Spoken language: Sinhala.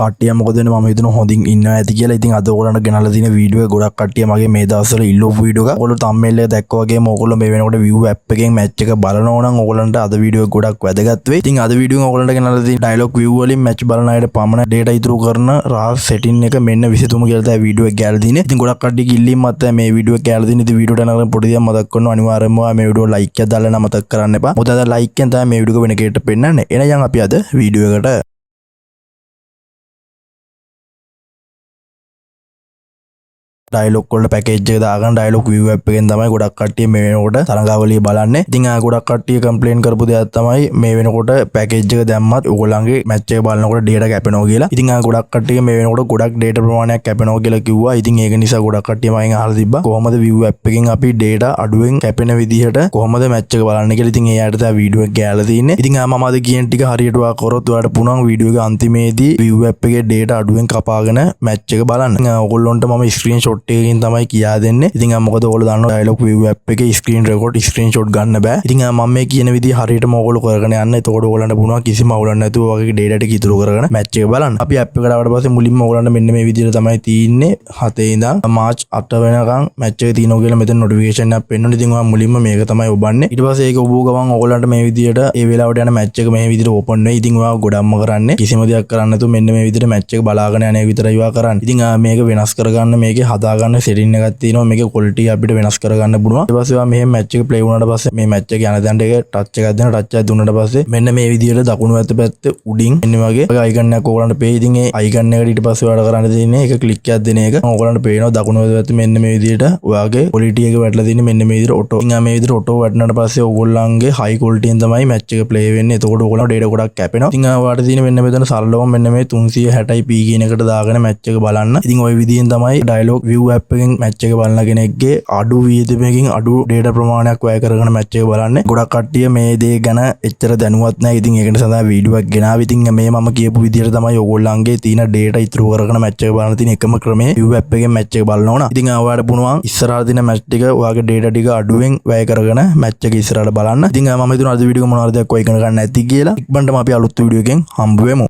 කට්ටිය මොකද වෙන්නේ මම හිතනවා හොඳින් ඉන්නවා ඇති කියලා. ඉතින් අද ඔයගොල්ලන්ට ගෙනල්ලා තියෙන වීඩියෝ එක ගොඩක් කට්ටිය මගේ මේ දවස්වල ඉල්ලුව වීඩියෝ එක. ඔයගොල්ලෝ thumbnail එක දැක්කා වගේම ඔයගොල්ලෝ මේ වෙනකොට view app එකෙන් match එක බලනවා නම් ඔයගොල්ලන්ට අද වීඩියෝ එක ගොඩක් වැදගත් වෙයි. ඉතින් අද වීඩියෝ එක ඔයගොල්ලන්ට ගෙනල්ලා තියෙන dialog view වලින් match බලන අයට පමණ data ඉතුරු කරන RAS setting එක මෙන්න 23 කියලා තමයි වීඩියෝ එක ගෑලා තියෙන්නේ. ඉතින් ගොඩක් කට්ටිය ඉල්ලීම් මත මේ වීඩියෝ එක ගෑලා තියෙන්නේ. ඉතින් වීඩියෝට යනකම් පොඩි දෙයක් මතක් කරනවා අනිවාර්යයෙන්ම මේ වීඩියෝ like එක දාලා නමතක් කරන්න එපා. මොකද අද like එකෙන් තමයි මේ වීඩියෝ එක වෙන කෙනෙක්ට පෙන්නන්නේ. එහෙනම් අපි අද වීඩියෝ එකට ඩයලොග් වල පැකේජ් එක දාගන්න ඩයලොග් view app එකෙන් තමයි ගොඩක් කට්ටිය මේ වෙනකොට තරංගාවලිය බලන්නේ. ඉතින් ගොඩක් කට්ටිය කම්ප්ලේන් කරපු දෙයක් තමයි මේ වෙනකොට පැකේජ් එක දැම්මත් ඔයගොල්ලන්ගේ මැච් එක බලනකොට data කැපෙනවා කියලා. ඉතින් ගොඩක් කට්ටිය මේ වෙනකොට ගොඩක් data ප්‍රමාණයක් කැපෙනවා කියලා කිව්වා. ඉතින් ඒක නිසා ගොඩක් කට්ටිය මගෙන් අහලා තිබ්බා කොහොමද view app එකෙන් අපි data අඩුවෙන් කැපෙන විදිහට කොහොමද මැච් එක බලන්නේ කියලා. ඉතින් ඒ අයට තමයි වීඩියෝ එක ගෑලා තියෙන්නේ. ඉතින් මම අද කියන ටික හරියට වා කරොත් ඔයාලට පුළුවන් වීඩියෝ එක අන්තිමේදී view app එකේ data අඩුවෙන් කපාගෙන මැච් එක බලන්න. ඔයගොල්ලන්ට මම ස්ක්‍රීන්ෂොට් එකකින් තමයි කියා දෙන්නේ. ඉතින් මොකද ඔයගොල්ලෝ දන්නවා dialog view app එකේ screen record screenshot ගන්න බෑ. ඉතින් මම මේ කියන විදිහ හරියටම ඔයගොල්ලෝ කරගෙන යන්න. එතකොට ඔයගොල්ලන්ට පුළුවන් කිසිම අවුලක් නැතුව වගේ data ටික ඉතුරු කරගෙන match එක බලන්න. අපි app එකට ආවට පස්සේ මුලින්ම ඔයගොල්ලන්ට මෙන්න මේ විදිහට තමයි තියෙන්නේ. 7 ඉඳන් මාර්ච් 8 වෙනකන් match එක තියෙනවා කියලා මෙතන notification එකක් පෙන්වනවා. ඉතින් ඔයා මුලින්ම මේක තමයි ඔබන්නේ. ඊට පස්සේ ඒක ඔබුව ගමන් ඔයගොල්ලන්ට මේ විදිහට ඒ වෙලාවට යන match එක මේ විදිහට open වෙයි. ඉතින් ඔයා ගොඩක්ම කරන්නේ කිසිම දෙයක් කරන්න නැතුව මෙන්න මේ විදිහට match එක බලාගෙන යන එක විතරයි ඔයා කරන්නේ. ඉතින් මේක වෙනස් කරගන්න මේකේ හදාගන්න setting එකක් තියෙනවා. මේකේ quality අපිට වෙනස් කරගන්න පුළුවන්. ඊට පස්සේ මෙහෙම match එක play වුණාට පස්සේ මේ match එක යන තැනට ඒක touch එකක් දෙනවා. touch එකක් දුන්නාට පස්සේ මෙන්න මේ විදිහට දකුණු අත පැත්තේ උඩින් එන්න වගේ icon එකක් ඔයගලන්ට පේයි. ඉතින් ඒ icon එකට ඊට පස්සේ ඔයාලට කරන්න තියෙන්නේ ඒක click එකක් දෙන එක. ඔයගලන්ට පේනවා දකුණු අත පැත්තේ මෙන්න මේ විදිහට ඔයාගේ quality එක වැටලා තියෙන්නේ මෙන්න මේ විදිහට auto. ඉතින් මේ විදිහට auto වැටුණාට පස්සේ ඔයගොල්ලන්ගේ high quality එකෙන් තමයි match එක play වෙන්නේ. එතකොට ඔයගලන්ට data ගොඩක් කැපෙනවා. ඉතින් ඔයාලට තියෙන්නේ මෙන්න මෙතන සරලවම මෙන්න මේ 360p කියන එකට දාගෙන match එක බලන්න. ඉතින් ওই විදිහෙන් තමයි dialog view app එකෙන් match එක බලන කෙනෙක්ගේ අඩු වියදමකින් අඩු data ප්‍රමාණයක් වැය කරගෙන match එක බලන්නේ. ගොඩක් කට්ටිය මේ දේ ගැන එච්චර දැනුවත් නැහැ. ඉතින් ඒක නිසා තමයි වීඩියෝ එකක් ගෙනාවේ. ඉතින් මේ මම කියපු විදිහට තමයි ඔයගොල්ලන්ගේ තියෙන data ඉතුරු කරගෙන match එක බලන්න තියෙන එකම ක්‍රමය view app එකෙන් match එක බලන්න ඕන. ඉතින් ඔයාලට පුළුවන් ඉස්සරහට තියෙන match ටික ඔයාගේ data ටික අඩුවෙන් වැය කරගෙන match එක ඉස්සරහට බලන්න. ඉතින් මම හිතනවා අද වීඩියෝ එක මොනවාද දෙයක් ඔය ඉගෙන ගන්න ඇති කියලා. ඉක්මනටම අපි අලුත් වීඩියෝ එකෙන් හම්බ වෙමු.